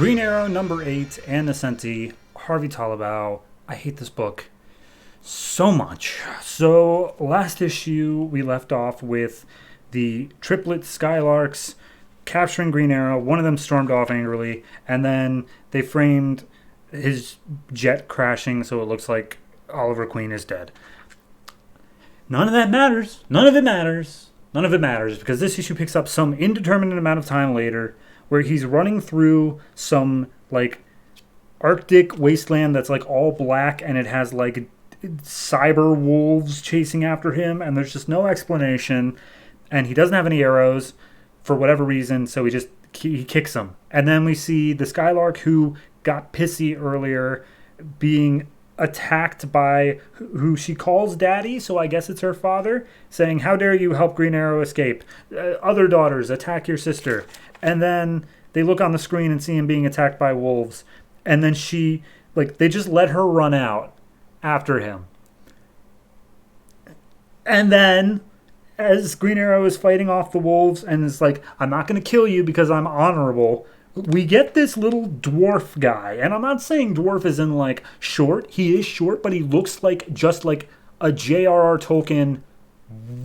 Green Arrow number 8, Ann Nesenti, Harvey Talabau. I hate this book so much. So last issue we left off with the triplet Skylarks capturing Green Arrow. One of them stormed off angrily, and then they framed his jet crashing so it looks like Oliver Queen is dead. None of that matters. None of it matters. None of it matters because this issue picks up some indeterminate amount of time later where he's running through some like Arctic wasteland that's like all black and it has like cyber wolves chasing after him and there's just no explanation and he doesn't have any arrows for whatever reason, so he kicks them. And then we see the Skylark who got pissy earlier being attacked by who she calls Daddy, so I guess it's her father, saying, "How dare you help Green Arrow escape? Other daughters, attack your sister." And then they look on the screen and see him being attacked by wolves. And then they just let her run out after him. And then, as Green Arrow is fighting off the wolves and is like, "I'm not going to kill you because I'm honorable," we get this little dwarf guy. And I'm not saying dwarf is in like short. He is short, but he looks like just like a J.R.R. Tolkien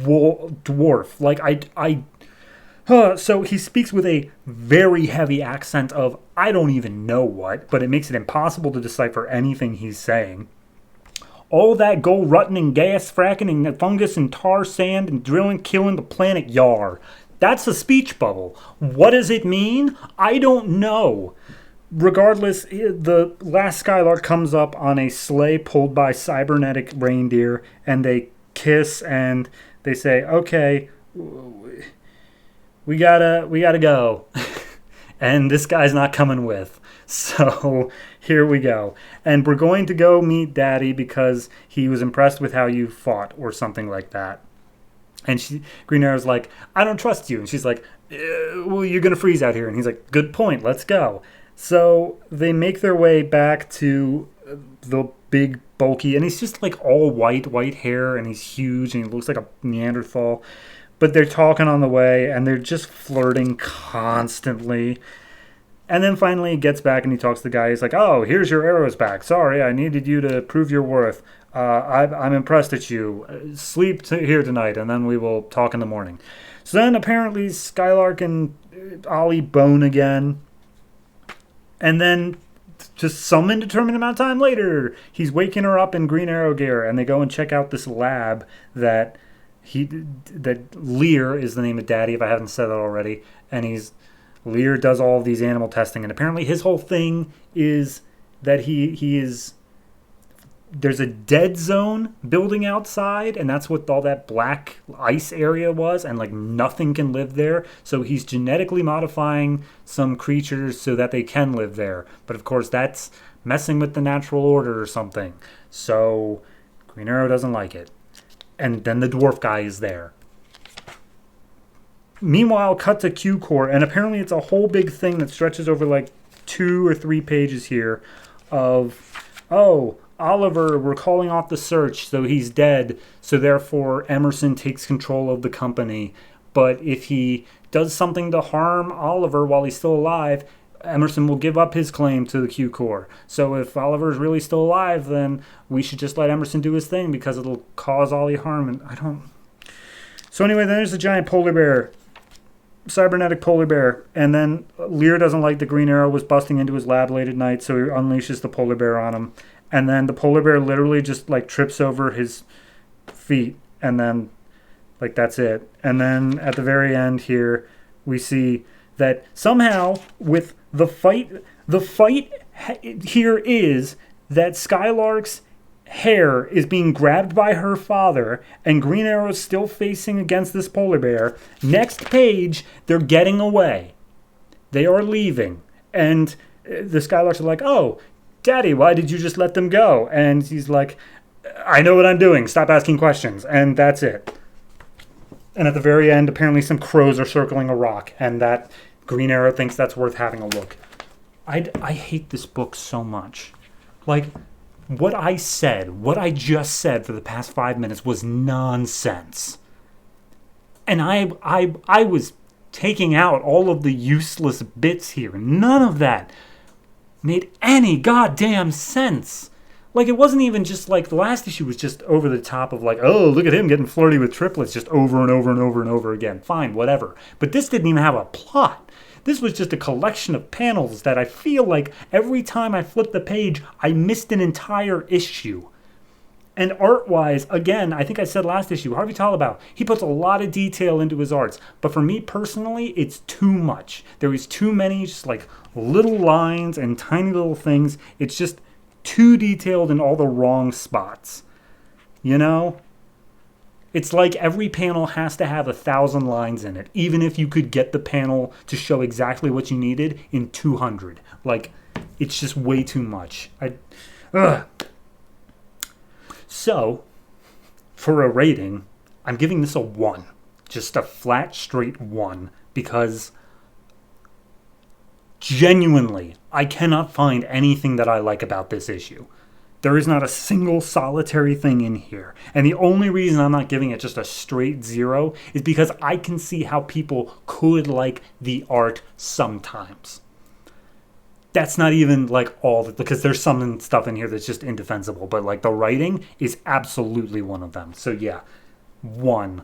dwarf. So he speaks with a very heavy accent of I don't even know what, but it makes it impossible to decipher anything he's saying. All that gold rutting and gas fracking and fungus and tar sand and drilling killing the planet Yar. That's a speech bubble. What does it mean? I don't know. Regardless, the last Skylark comes up on a sleigh pulled by cybernetic reindeer, and they kiss and they say, "Okay, we gotta go." And this guy's not coming with. So here we go. And we're going to go meet Daddy because he was impressed with how you fought or something like that. And Green Arrow's like, "I don't trust you." And she's like, "Well, you're going to freeze out here." And he's like, "Good point. Let's go." So they make their way back to the big, bulky, and he's just like all white hair, and he's huge, and he looks like a Neanderthal. But they're talking on the way, and they're just flirting constantly. And then finally he gets back and he talks to the guy. He's like, "Oh, here's your arrows back. Sorry, I needed you to prove your worth. I'm impressed at you. Sleep here tonight, and then we will talk in the morning." So then apparently Skylark and Ollie bone again. And then just some indeterminate amount of time later, he's waking her up in Green Arrow gear, and they go and check out this lab that Lear is the name of Daddy, if I haven't said that already. And Lear does all of these animal testing, and apparently his whole thing is that there's a dead zone building outside, and that's what all that black ice area was, and like nothing can live there. So he's genetically modifying some creatures so that they can live there. But of course that's messing with the natural order or something. So Green Arrow doesn't like it. And then the dwarf guy is there. Meanwhile, cut to Q Corps, and apparently it's a whole big thing that stretches over like 2 or 3 pages here of, "Oh, Oliver, we're calling off the search, so he's dead, so therefore Emerson takes control of the company. But if he does something to harm Oliver while he's still alive, Emerson will give up his claim to the Q Corps. So if Oliver is really still alive, then we should just let Emerson do his thing because it'll cause Ollie harm." And I don't... So anyway, then there's a giant polar bear, cybernetic polar bear, and then Lear doesn't like the Green Arrow was busting into his lab late at night, so he unleashes the polar bear on him. And then the polar bear literally just like trips over his feet, and then like that's it. And then at the very end here, we see that somehow with the fight here is that Skylark's hair is being grabbed by her father, and Green Arrow is still facing against this polar bear. Next page, they're getting away. They are leaving. And the Skylarks are like, "Oh, Daddy, why did you just let them go?" And he's like, "I know what I'm doing. Stop asking questions." And that's it. And at the very end, apparently some crows are circling a rock, and that Green Arrow thinks that's worth having a look. I hate this book so much. Like, what I just said for the past 5 minutes was nonsense. And I was taking out all of the useless bits here. None of that made any goddamn sense. Like, it wasn't even just like the last issue was just over the top of like, oh, look at him getting flirty with triplets just over and over and over and over again. Fine, whatever. But this didn't even have a plot. This was just a collection of panels that I feel like every time I flipped the page, I missed an entire issue. And art-wise, again, I think I said last issue, Harvey Tollibow, he puts a lot of detail into his arts. But for me personally, it's too much. There is too many just like little lines and tiny little things. It's just too detailed in all the wrong spots. You know? It's like every panel has to have 1,000 lines in it, even if you could get the panel to show exactly what you needed in 200. Like, it's just way too much. So, for a rating, I'm giving this a 1. Just a flat, straight 1. Because, genuinely, I cannot find anything that I like about this issue. There is not a single solitary thing in here. And the only reason I'm not giving it just a straight 0 is because I can see how people could like the art sometimes. That's not even like all, because there's some stuff in here that's just indefensible. But like the writing is absolutely one of them. So yeah, 1.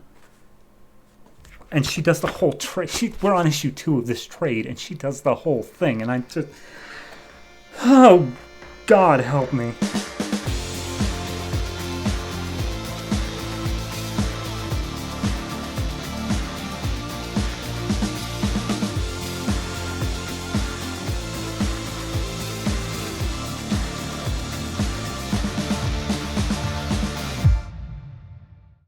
And she does the whole trade. We're on issue 2 of this trade, and she does the whole thing. And I just, oh, God help me.